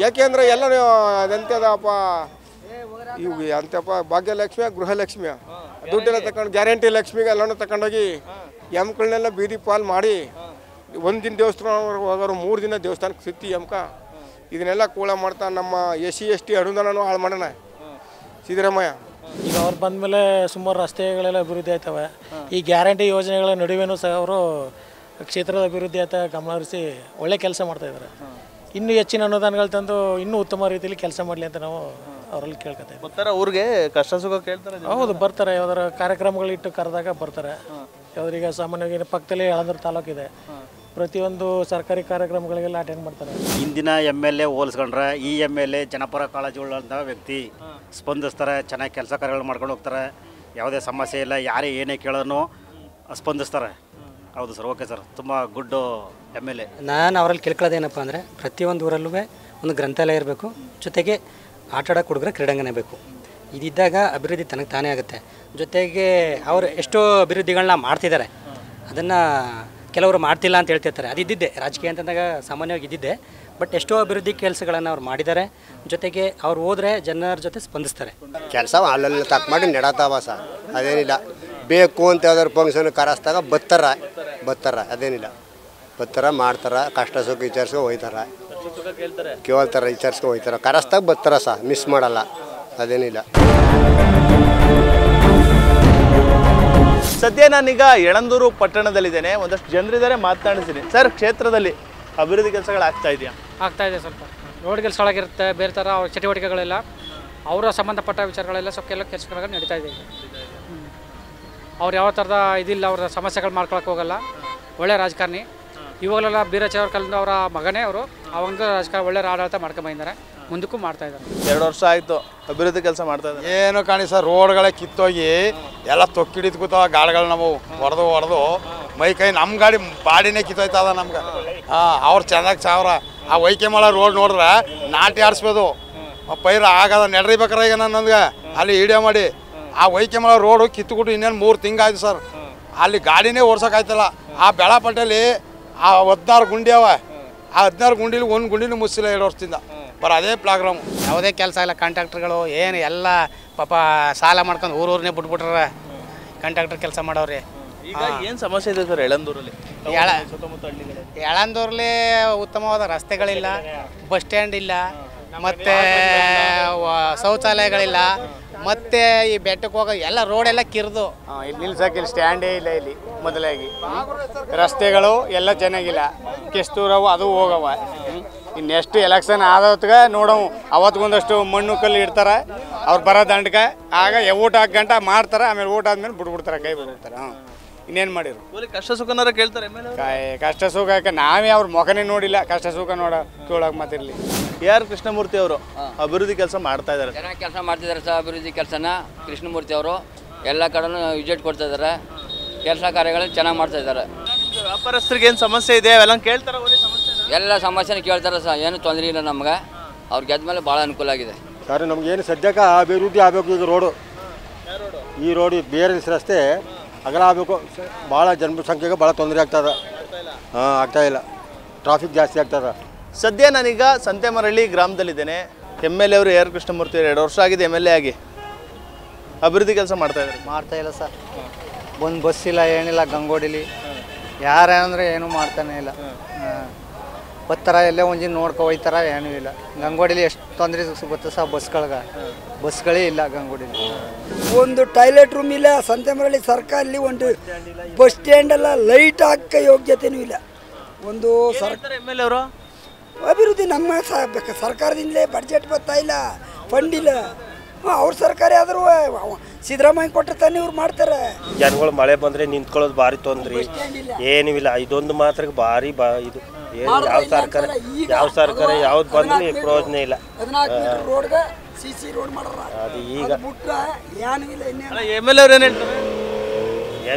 ಯಾಕೆಂದ್ರೆ ಎಲ್ಲ ಅದೆಂತದಪ್ಪ ಇವು ಅಂತಪ್ಪ ಭಾಗ್ಯಲಕ್ಷ್ಮಿ ಗೃಹಲಕ್ಷ್ಮಿ ದುಡ್ಡೆಲ್ಲ ತಗೊಂಡು ಗ್ಯಾರಂಟಿ ಲಕ್ಷ್ಮಿಗೆ ಎಲ್ಲನೂ ತಗೊಂಡೋಗಿ ಎಮ್ಗಳನ್ನೆಲ್ಲ ಬೀದಿ ಪಾಲ್ ಮಾಡಿ ಒಂದಿನ ದೇವಸ್ಥಾನ ಹೋಗೋರು 3 ದಿನ ದೇವಸ್ಥಾನಕ್ಕೆ ಸುತ್ತಿ ಎಮ್ಕ ಇದನ್ನೆಲ್ಲ ಕೂಳ ಮಾಡ್ತಾ ನಮ್ಮ SC ST ಅನುದಾನನೂ ಹಾಳು ಮಾಡೋಣ ಸಿದ್ದರಾಮಯ್ಯ. ಈಗ ಅವ್ರು ಬಂದಮೇಲೆ ಸುಮಾರು ರಸ್ತೆಗಳೆಲ್ಲ ಅಭಿವೃದ್ಧಿ ಆಯ್ತವೆ. ಈ ಗ್ಯಾರಂಟಿ ಯೋಜನೆಗಳ ನಡುವೆನೂ ಸಹ ಅವರು ಕ್ಷೇತ್ರದ ಅಭಿವೃದ್ಧಿ ಆಯ್ತಾ ಗಮನ ಹರಿಸಿ ಒಳ್ಳೆ ಕೆಲಸ ಮಾಡ್ತಾಯಿದ್ದಾರೆ. ಇನ್ನೂ ಹೆಚ್ಚಿನ ಅನುದಾನಗಳು ತಂದು ಇನ್ನೂ ಉತ್ತಮ ರೀತಿಯಲ್ಲಿ ಕೆಲಸ ಮಾಡಲಿ ಅಂತ ನಾವು ಅವರಲ್ಲಿ ಕೇಳ್ಕೊತೇವೆ. ಬರ್ತಾರೆ ಊರಿಗೆ ಕಷ್ಟ ಸುಖ ಕೇಳ್ತಾರೆ? ಹೌದು, ಬರ್ತಾರೆ. ಯಾವ್ದಾರ ಕಾರ್ಯಕ್ರಮಗಳಿಟ್ಟು ಕರೆದಾಗ ಬರ್ತಾರೆ. ಯಾವ್ದ್ರೀಗ ಸಾಮಾನ್ಯವಾಗಿ ಪಕ್ಕದಲ್ಲೇ ಯಳಂದೂರು ತಾಲೂಕಿದೆ, ಪ್ರತಿಯೊಂದು ಸರ್ಕಾರಿ ಕಾರ್ಯಕ್ರಮಗಳಿಗೆಲ್ಲ ಅಟೆಂಡ್ ಮಾಡ್ತಾರೆ. ಇಂದಿನ MLA ಹೋಲಿಸ್ಕೊಂಡ್ರೆ ಈ MLA ಜನಪರ ಕಾಳಜಿಯುಳ್ಳಂಥ ವ್ಯಕ್ತಿ. ಸ್ಪಂದಿಸ್ತಾರೆ, ಚೆನ್ನಾಗಿ ಕೆಲಸ ಕಾರ್ಯಗಳು ಮಾಡ್ಕೊಂಡು ಹೋಗ್ತಾರೆ. ಯಾವುದೇ ಸಮಸ್ಯೆ ಇಲ್ಲ, ಯಾರೇ ಏನೇ ಕೇಳೋನು ಸ್ಪಂದಿಸ್ತಾರೆ. ಹೌದು ಸರ್, ಓಕೆ ಸರ್, ತುಂಬ ಗುಡ್ MLA. ನಾನು ಅವರಲ್ಲಿ ಕೇಳ್ಕೊಳ್ಳೋದೇನಪ್ಪ ಅಂದರೆ ಪ್ರತಿಯೊಂದು ಊರಲ್ಲೂ ಒಂದು ಗ್ರಂಥಾಲಯ ಇರಬೇಕು, ಜೊತೆಗೆ ಆಟ ಆಡೋಕೆ ಹುಡುಗರ ಕ್ರೀಡಾಂಗಣ ಬೇಕು. ಇದಿದ್ದಾಗ ಅಭಿವೃದ್ಧಿ ತನಗೆ ತಾನೇ ಆಗುತ್ತೆ. ಜೊತೆಗೆ ಅವರು ಎಷ್ಟೋ ಅಭಿವೃದ್ಧಿಗಳನ್ನ ಮಾಡ್ತಿದ್ದಾರೆ, ಅದನ್ನು ಕೆಲವರು ಮಾಡ್ತಿಲ್ಲ ಅಂತ ಹೇಳ್ತಿರ್ತಾರೆ. ಅದು ಇದ್ದಿದ್ದೆ, ರಾಜಕೀಯ ಅಂತಂದಾಗ ಸಾಮಾನ್ಯವಾಗಿ ಇದ್ದಿದ್ದೆ. ಬಟ್ ಎಷ್ಟೋ ಅಭಿವೃದ್ಧಿ ಕೆಲಸಗಳನ್ನು ಅವ್ರು ಮಾಡಿದ್ದಾರೆ. ಜೊತೆಗೆ ಅವ್ರು ಹೋದರೆ ಜನರ ಜೊತೆ ಸ್ಪಂದಿಸ್ತಾರೆ. ಕೆಲಸ ಅಲ್ಲೆಲ್ಲ ತಕ್ಕ ಮಾಡಿ ನೆಡತಾವ ಸರ್, ಅದೇನಿಲ್ಲ. ಬೇಕು ಅಂತ ಯಾವ್ದಾದ್ರು ಫಂಕ್ಷನ್ ಕರೆಸ್ದಾಗ ಬರ್ತಾರ ಅದೇನಿಲ್ಲ. ಬರ್ತಾರ, ಮಾಡ್ತಾರೆ, ಕಷ್ಟ ಸುಖ ವಿಚಾರಿಸ್ಕೊ ಹೋಯ್ತಾರೆ, ಕೇಳ್ತಾರೆ, ವಿಚಾರಿಸ್ಕೊ ಹೋಯ್ತಾರೆ, ಕರೆಸ್ದಾಗ ಬರ್ತಾರ ಸರ್, ಮಿಸ್ ಮಾಡಲ್ಲ, ಅದೇನಿಲ್ಲ. ಸದ್ಯ ನಾನೀಗ ಯಳಂದೂರು ಪಟ್ಟಣದಲ್ಲಿದ್ದೇನೆ. ಒಂದಷ್ಟು ಜನರಿದ್ದಾರೆ, ಮಾತನಾಡಿದ್ದೀನಿ. ಸರ್, ಕ್ಷೇತ್ರದಲ್ಲಿ ಅಭಿವೃದ್ಧಿ ಕೆಲಸಗಳು ಆಗ್ತಾ ಇದೆಯಾ? ಆಗ್ತಾ ಇದೆ. ಸ್ವಲ್ಪ ರೋಡ್ ಕೆಲಸಗಳಾಗಿರುತ್ತೆ, ಬೇರೆ ಥರ ಅವ್ರ ಚಟುವಟಿಕೆಗಳೆಲ್ಲ ಅವರ ಸಂಬಂಧಪಟ್ಟ ವಿಚಾರಗಳೆಲ್ಲ ಸ್ವಲ್ಪ ಎಲ್ಲ ಕೆಲಸಗಳು ನಡೀತಾ ಇದೆ. ಅವ್ರು ಯಾವ ಥರದ ಇದಿಲ್ಲ, ಅವ್ರ ಸಮಸ್ಯೆಗಳು ಮಾಡ್ಕೊಳಕ್ಕೆ ಹೋಗಲ್ಲ. ಒಳ್ಳೆ ರಾಜಕಾರಣಿ. ಇವಾಗಲೆಲ್ಲ ಬೀರಾಚವ್ರ ಕಾಲದಿಂದ ಅವರ ಮಗನೇ ಅವರು ಅವಾಗ ರಾಜಕಾರಣ ಒಳ್ಳೆ ಆಡಳಿತ ಮಾಡ್ಕೊಂಬಂದಿದ್ದಾರೆ, ಮುಂದಕ್ಕೂ ಮಾಡ್ತಾ ಇದ್ದಾರೆ. 2 ವರ್ಷ ಆಯಿತು ಅಭಿವೃದ್ಧಿ ಕೆಲಸ ಮಾಡ್ತಾ ಇದ್ದಾರೆ. ಏನು ಕಾಣಿ ಸರ್, ರೋಡ್ಗಳೇ ಕಿತ್ತೋಗಿ ಎಲ್ಲ ತೊಕ್ಕಿಡಿದು ಕೂತಾವ ಗಾಡಿಗಳು. ನಾವು ಹೊಡೆದು ಮೈ ಕೈ ನಮ್ಮ ಗಾಡಿ ಬಾಡಿನೇ ಕಿತ್ತೋಯ್ತದ ನಮ್ಗೆ. ಅವ್ರು ಚೆನ್ನಾಗಿ ಸಾವಿರ ಆ ವೈಕೆ ಮಾಡೋ ರೋಡ್ ನೋಡಿದ್ರೆ ನಾಟಿ ಆಡಿಸ್ಬೋದು, ಪೈರ ಆಗದ ನೆಡ್ರಿಬೇಕಾರೆ ಈಗ ನನಗೆ ಅಲ್ಲಿ ವಿಡಿಯೋ ಮಾಡಿ ಆ ವೈಕೆ ಮಾಡೋ ರೋಡು ಕಿತ್ತುಬಿಟ್ಟು ಇನ್ನೇನು 3 ತಿಂಗಾಯ್ತು ಸರ್. ಅಲ್ಲಿ ಗಾಡಿನೇ ಓಡ್ಸೋಕ್ಕಾಯ್ತಲ್ಲ. ಆ ಬೆಳಪಟ್ಟಲ್ಲಿ ಆ 16 ಗುಂಡಿ ಅವ, ಆ 16 ಗುಂಡಿಲಿ ಒಂದು ಗುಂಡಿನೂ ಮುಚ್ಚಿಲ್ಲ 2 ವರ್ಷದಿಂದ. ಅದೇ ಪ್ಲಾಗ್ರಾಮು. ಯಾವುದೇ ಕೆಲಸ ಇಲ್ಲ. ಕಾಂಟ್ರಾಕ್ಟರ್ಗಳು ಏನು ಎಲ್ಲ ಪಾಪ ಸಾಲ ಮಾಡ್ಕೊಂಡು ಊರೂರನ್ನೇ ಬಿಟ್ಬಿಟ್ರೆ ಕಾಂಟ್ರಾಕ್ಟರ್ ಕೆಲಸ ಮಾಡೋರಿ. ಈಗ ಏನು ಸಮಸ್ಯೆ ಇದೆ ಸರ್ ಯಳಂದೂರಲ್ಲಿ? ಸುತ್ತಮುತ್ತ ಹಳ್ಳಿಗಳು ಯಳಂದೂರಲ್ಲಿ ಉತ್ತಮವಾದ ರಸ್ತೆಗಳಿಲ್ಲ, ಬಸ್ ಸ್ಟ್ಯಾಂಡ್ ಇಲ್ಲ, ಮತ್ತು ಶೌಚಾಲಯಗಳಿಲ್ಲ, ಮತ್ತು ಈ ಬೆಟ್ಟಕ್ಕೆ ಹೋಗೋ ಎಲ್ಲ ರೋಡೆಲ್ಲ ಕಿರಿದು. ಇಲ್ಲಿ ನಿಲ್ಸೋಕೆ ಇಲ್ಲಿ ಸ್ಟ್ಯಾಂಡೇ ಇಲ್ಲ. ಇಲ್ಲಿ ಮೊದಲಾಗಿ ರಸ್ತೆಗಳು ಎಲ್ಲ ಚೆನ್ನಾಗಿಲ್ಲ, ಕೆಸ್ತೂರವು ಅದು ಹೋಗವ. ಇನ್ನೆಷ್ಟು ಎಲೆಕ್ಷನ್ ಆದತ್ಗೆ ನೋಡವು, ಅವತ್ತಿಗೊಂದಷ್ಟು ಮಣ್ಣು ಕಲ್ಲು ಇಡ್ತಾರೆ ಅವ್ರು ಬರೋ ದಂಡಕ್ಕೆ. ಆಗ ಊಟ ಹಾಕಿ ಮಾಡ್ತಾರೆ, ಆಮೇಲೆ ಊಟ ಆದ್ಮೇಲೆ ಬಿಟ್ಬಿಡ್ತಾರೆ, ಕೈ ಬಿಟ್ಬಿಡ್ತಾರೆ. ಇನ್ನೇನು ಮಾಡಿರು? ಕಷ್ಟ ಸುಖನಾರ ಕೇಳ್ತಾರೆ. ಕಷ್ಟ ಸುಖಕ್ಕೆ ನಾವೇ ಅವ್ರ ಮುಖನೇ ನೋಡಿಲ್ಲ, ಕಷ್ಟ ಸುಖ ಕೇಳೋಕೆ ಮಾತಿರಲಿ. AR ಕೃಷ್ಣಮೂರ್ತಿ ಅವರು ಅಭಿವೃದ್ಧಿ ಕೆಲಸ ಮಾಡ್ತಾ ಇದ್ದಾರೆ. ಚೆನ್ನಾಗಿ ಕೆಲಸ ಮಾಡ್ತಿದ್ದಾರೆ ಸರ್. ಅಭಿವೃದ್ಧಿ ಕೆಲಸನ ಕೃಷ್ಣಮೂರ್ತಿ ಅವರು ಎಲ್ಲ ಕಡೆನೂ ವಿಸಿಟ್ ಕೊಡ್ತಾ ಇದ್ದಾರೆ, ಕೆಲಸ ಕಾರ್ಯಗಳನ್ನು ಚೆನ್ನಾಗಿ ಮಾಡ್ತಾ ಇದ್ದಾರೆ. ವ್ಯಾಪಾರಸ್ಥರಿಗೆ ಏನು ಸಮಸ್ಯೆ ಇದೆ ಅವೆಲ್ಲ ಕೇಳ್ತಾರೆ? ಎಲ್ಲ ಸಮಸ್ಯೆನ ಕೇಳ್ತಾರೆ ಸರ್, ಏನು ತೊಂದರೆ ಇಲ್ಲ ನಮ್ಗೆ. ಅವ್ರು ಗೆದ್ದ ಮೇಲೆ ಭಾಳ ಅನುಕೂಲ ಆಗಿದೆ ಸರ್. ನಮಗೇನು ಸದ್ಯಕ್ಕೆ ಅಭಿವೃದ್ಧಿ ಆಗಬೇಕು. ಈಗ ರೋಡು, ಈ ರೋಡು ಬೇರೆ ರಸ್ತೆ ಅಗಲ ಆಗಬೇಕು. ಭಾಳ ಜನಸಂಖ್ಯೆಗೆ ಭಾಳ ತೊಂದರೆ ಆಗ್ತದೆ. ಆಗ್ತಾಯಿಲ್ಲ, ಟ್ರಾಫಿಕ್ ಜಾಸ್ತಿ ಆಗ್ತದೆ. ಸದ್ಯ ನಾನೀಗ ಸಂತೆಮರಳ್ಳಿ ಗ್ರಾಮದಲ್ಲಿದ್ದೇನೆ. MLA ಅವರು AR ಕೃಷ್ಣಮೂರ್ತಿ 2 ವರ್ಷ ಆಗಿದೆ MLA ಆಗಿ. ಅಭಿವೃದ್ಧಿ ಕೆಲಸ ಮಾಡ್ತಾ ಇಲ್ಲ ಸರ್. ಒಂದು ಬಸ್ ಇಲ್ಲ, ಏನಿಲ್ಲ ಗಂಗೋಡಿಲಿ. ಯಾರೇನಂದ್ರೆ ಏನೂ ಮಾಡ್ತಾನೆ ಇಲ್ಲ. ಬರ್ತಾರ ಎಲ್ಲೇ ಒಂಜಿನ ನೋಡ್ಕೊ ಹೋಯ್ತಾರ, ಏನೂ ಇಲ್ಲ. ಗಂಗೋಡಿಲಿ ಎಷ್ಟು ತೊಂದರೆ ಗೊತ್ತಾ ಸರ್, ಬಸ್ಗಳೇ ಇಲ್ಲ ಗಂಗೋಡಿಲಿ. ಒಂದು ಟಾಯ್ಲೆಟ್ ರೂಮ್ ಇಲ್ಲ ಸಂತೆಮರಳ್ಳಿ ಸರ್ಕಾರಲ್ಲಿ. ಒಂದು ಬಸ್ ಸ್ಟ್ಯಾಂಡ್ ಎಲ್ಲ ಲೈಟ್ ಹಾಕೋ ಯೋಗ್ಯತೆಯೂ ಇಲ್ಲ. ಒಂದು MLA ಅವರು ಅಭಿವೃದ್ಧಿ ನಮ್ಮ ಸರ್ಕಾರದಿಂದಲೇ ಬಡ್ಜೆಟ್ ಬರ್ತಾ ಇಲ್ಲ, ಫಂಡ್ ಇಲ್ಲ. ಅವ್ರ ಸರ್ಕಾರ ಆದರೂ ಸಿದ್ದರಾಮಯ್ಯ ಕೊಟ್ಟರೆ ತಾನೇ ಇವ್ರು ಮಾಡ್ತಾರೆ. ಜನಗಳು ಮಳೆ ಬಂದರೆ ನಿಂತ್ಕೊಳ್ಳೋದು ಭಾರಿ ತೊಂದರೆ, ಏನೂ ಇಲ್ಲ. ಇದೊಂದು ಮಾತ್ರ ಭಾರಿ ಇದು ಏನು ಯಾವ ಸರ್ಕಾರ ಯಾವ್ದು ಬಂದ್ರೆ ಪ್ರಯೋಜನ ಇಲ್ಲ. ಅದು ಈಗ MLA ಅವ್ರು ಏನು ಹೇಳ್ತಾರೆ?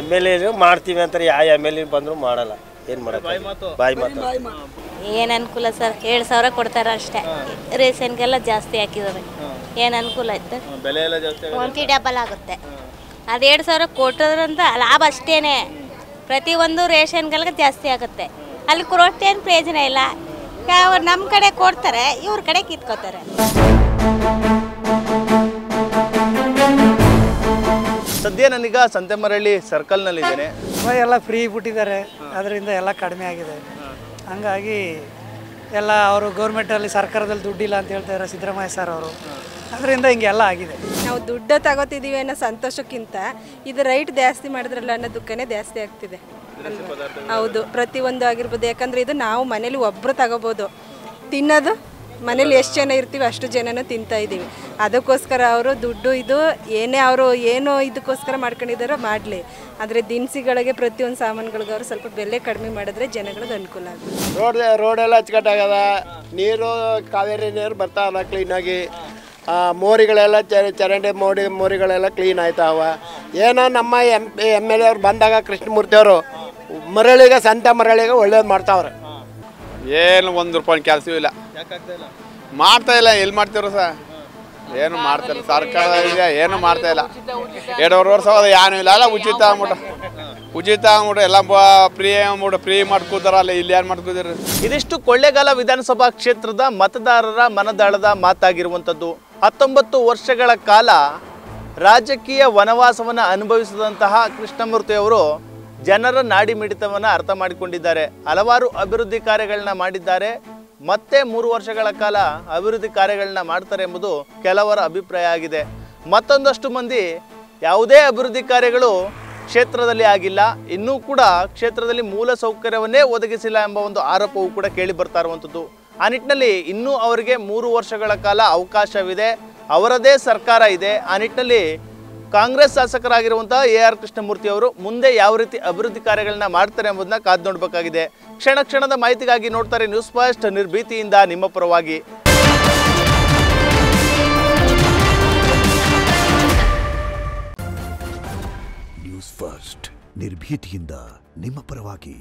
MLA ಮಾಡ್ತೀವಿ ಅಂತಾರೆ, ಯಾವ MLA ಬಂದರೂ ಮಾಡಲ್ಲ. ಏನು ಮಾಡೋದು, ಬಾಯಿ ಮಾತು. ಏನು ಅನುಕೂಲ ಸರ್, 7,000 ಕೊಡ್ತಾರೆ ಅಷ್ಟೇ. ರೇಷನ್ಗೆಲ್ಲ ಜಾಸ್ತಿ ಹಾಕಿದ್ದಾರೆ. ಏನು ಅನುಕೂಲ ಆಯ್ತು? ಬೆಲೆ ಎಲ್ಲ ಜಾಸ್ತಿ ಒಂಟಿ ಡಬಲ್ ಆಗುತ್ತೆ. ಅದು 2,000 ಕೊಟ್ಟೋದ್ರಂತ ಲಾಭ ಅಷ್ಟೇನೆ. ಪ್ರತಿಯೊಂದು ರೇಷನ್ಗಳಿಗೆ ಜಾಸ್ತಿ ಆಗುತ್ತೆ. ಅಲ್ಲಿ ಕೊಟ್ಟು ಏನು ಪ್ರಯೋಜನ ಇಲ್ಲ. ನಮ್ಮ ಕಡೆ ಕೊಡ್ತಾರೆ, ಇವ್ರ ಕಡೆ ಕಿತ್ಕೋತಾರೆ. ಸದ್ಯ ನಾನೀಗ ಸಂತೆಮರಳ್ಳಿ ಸರ್ಕಲ್ನಲ್ಲಿದ್ದೇನೆ. ಎಲ್ಲ ಫ್ರೀ ಬಿಟ್ಟಿದ್ದಾರೆ, ಅದರಿಂದ ಎಲ್ಲ ಕಡಿಮೆ ಆಗಿದೆ. ಹಂಗಾಗಿ ಎಲ್ಲ ಅವರು ಗೌರ್ಮೆಂಟಲ್ಲಿ ಸರ್ಕಾರದಲ್ಲಿ ದುಡ್ಡಿಲ್ಲ ಅಂತ ಹೇಳ್ತಾರೆ ಸಿದ್ದರಾಮಯ್ಯ ಸರ್ ಅವರು. ಅದರಿಂದ ಹಿಂಗೆಲ್ಲ ಆಗಿದೆ. ನಾವು ದುಡ್ಡು ತಗೋತಿದ್ದೀವಿ ಅನ್ನೋ ಸಂತೋಷಕ್ಕಿಂತ ಇದು ರೈಟ್ ಜಾಸ್ತಿ ಮಾಡಿದ್ರಲ್ಲ ಅನ್ನೋ ದುಃಖನೇ ಜಾಸ್ತಿ ಆಗ್ತಿದೆ. ಹೌದು, ಪ್ರತಿಯೊಂದು ಆಗಿರ್ಬೋದು. ಯಾಕಂದರೆ ಇದು ನಾವು ಮನೇಲಿ ಒಬ್ಬರು ತಗೋಬೋದು, ತಿನ್ನೋದು ಮನೇಲಿ ಎಷ್ಟು ಜನ ಇರ್ತೀವಿ ಅಷ್ಟು ಜನನೂ ತಿಂತಾ ಇದ್ದೀವಿ. ಅದಕ್ಕೋಸ್ಕರ ಅವರು ದುಡ್ಡು ಇದು ಏನೇ ಅವರು ಏನು ಇದಕ್ಕೋಸ್ಕರ ಮಾಡ್ಕೊಂಡಿದ್ದಾರೋ ಮಾಡಲಿ. ಆದರೆ ದಿನಸಿಗಳಿಗೆ ಪ್ರತಿಯೊಂದು ಸಾಮಾನುಗಳಿಗೆ ಅವರು ಸ್ವಲ್ಪ ಬೆಲೆ ಕಡಿಮೆ ಮಾಡಿದ್ರೆ ಜನಗಳಿಗೆ ಅನುಕೂಲ ಆಗುತ್ತೆ. ರೋಡೆಲ್ಲ ಅಚ್ಚುಕಟ್ಟಾಗದ. ನೀರು ಕಾವೇರಿ ನೀರು ಬರ್ತಾ ಅದ ಕ್ಲೀನಾಗಿ. ಮೋರಿಗಳೆಲ್ಲ ಚರಂಡಿ ಮೋರಿಗಳೆಲ್ಲ ಕ್ಲೀನ್ ಆಯ್ತಾವ. ಏನೋ ನಮ್ಮ MLA ಅವ್ರು ಬಂದಾಗ ಕೃಷ್ಣಮೂರ್ತಿ ಅವರು ಮರಳಿಗೆ ಮರಳಿಗೆ ಒಳ್ಳೇದು ಮಾಡ್ತಾವ್ರೆ. ಏನು 1 ರೂಪಾಯಿ ಕೆಲಸವೂ ಇಲ್ಲ, ಮಾಡ್ತಾ ಇಲ್ಲ. ಎಲ್ಲಿ ಮಾಡ್ತಿರೋ ಸರ್, ಏನು ಮಾಡ್ತಾಯಿಲ್ಲ. ಸರ್ಕಾರ ಏನು ಮಾಡ್ತಾ ಇಲ್ಲ. 2 ವರ್ಷ ಏನೂ ಇಲ್ಲ, ಅಲ್ಲ ಉಚಿತ ಅಂದ್ಬಿಟ್ಟು ಉಚಿತ ಅಂದ್ಬಿಟ್ಟು ಎಲ್ಲ ಫ್ರೀ ಅಂದ್ಬಿಟ್ಟು ಫ್ರೀ ಮಾಡ್ಕೋತಾರಲ್ಲ, ಇಲ್ಲಿ ಯಾರು ಮಾಡ್ಕೋದಾರ? ಇದಿಷ್ಟು ಕೊಳ್ಳೇಗಾಲ ವಿಧಾನಸಭಾ ಕ್ಷೇತ್ರದ ಮತದಾರರ ಮನದಾಳದ ಮಾತಾಗಿರುವಂಥದ್ದು. 19 ವರ್ಷಗಳ ಕಾಲ ರಾಜಕೀಯ ವನವಾಸವನ್ನು ಅನುಭವಿಸಿದಂತಹ ಕೃಷ್ಣಮೂರ್ತಿ ಅವರು ಜನರ ನಾಡಿ ಮಿಡಿತವನ್ನು ಅರ್ಥ ಮಾಡಿಕೊಂಡಿದ್ದಾರೆ. ಹಲವಾರು ಅಭಿವೃದ್ಧಿ ಕಾರ್ಯಗಳನ್ನ ಮಾಡಿದ್ದಾರೆ. ಮತ್ತೆ 3 ವರ್ಷಗಳ ಕಾಲ ಅಭಿವೃದ್ಧಿ ಕಾರ್ಯಗಳನ್ನ ಮಾಡ್ತಾರೆ ಎಂಬುದು ಕೆಲವರ ಅಭಿಪ್ರಾಯ ಆಗಿದೆ. ಮತ್ತೊಂದಷ್ಟು ಮಂದಿ ಯಾವುದೇ ಅಭಿವೃದ್ಧಿ ಕಾರ್ಯಗಳು ಕ್ಷೇತ್ರದಲ್ಲಿ ಆಗಿಲ್ಲ, ಇನ್ನೂ ಕೂಡ ಕ್ಷೇತ್ರದಲ್ಲಿ ಮೂಲ ಸೌಕರ್ಯವನ್ನೇ ಒದಗಿಸಿಲ್ಲ ಎಂಬ ಒಂದು ಆರೋಪವೂ ಕೂಡ ಕೇಳಿ ಬರ್ತಾ ಇರುವಂಥದ್ದು. ಆ ನಿಟ್ಟಿನಲ್ಲಿ ಇನ್ನೂ ಅವರಿಗೆ 3 ವರ್ಷಗಳ ಕಾಲ ಅವಕಾಶವಿದೆ, ಅವರದೇ ಸರ್ಕಾರ ಇದೆ. ಆ ನಿಟ್ಟಿನಲ್ಲಿ ಕಾಂಗ್ರೆಸ್ ಶಾಸಕರಾಗಿರುವಂತಹ AR ಕೃಷ್ಣಮೂರ್ತಿ ಅವರು ಮುಂದೆ ಯಾವ ರೀತಿ ಅಭಿವೃದ್ಧಿ ಕಾರ್ಯಗಳನ್ನ ಮಾಡ್ತಾರೆ ಎಂಬುದನ್ನ ಕಾದು ನೋಡಬೇಕಾಗಿದೆ. ಕ್ಷಣ ಕ್ಷಣದ ಮಾಹಿತಿಗಾಗಿ ನೋಡ್ತಾರೆ ನ್ಯೂಸ್ ಫಸ್ಟ್, ನಿರ್ಭೀತಿಯಿಂದ ನಿಮ್ಮ ಪರವಾಗಿ. ನ್ಯೂಸ್ ಫಸ್ಟ್, ನಿರ್ಭೀತಿಯಿಂದ ನಿಮ್ಮ ಪರವಾಗಿ.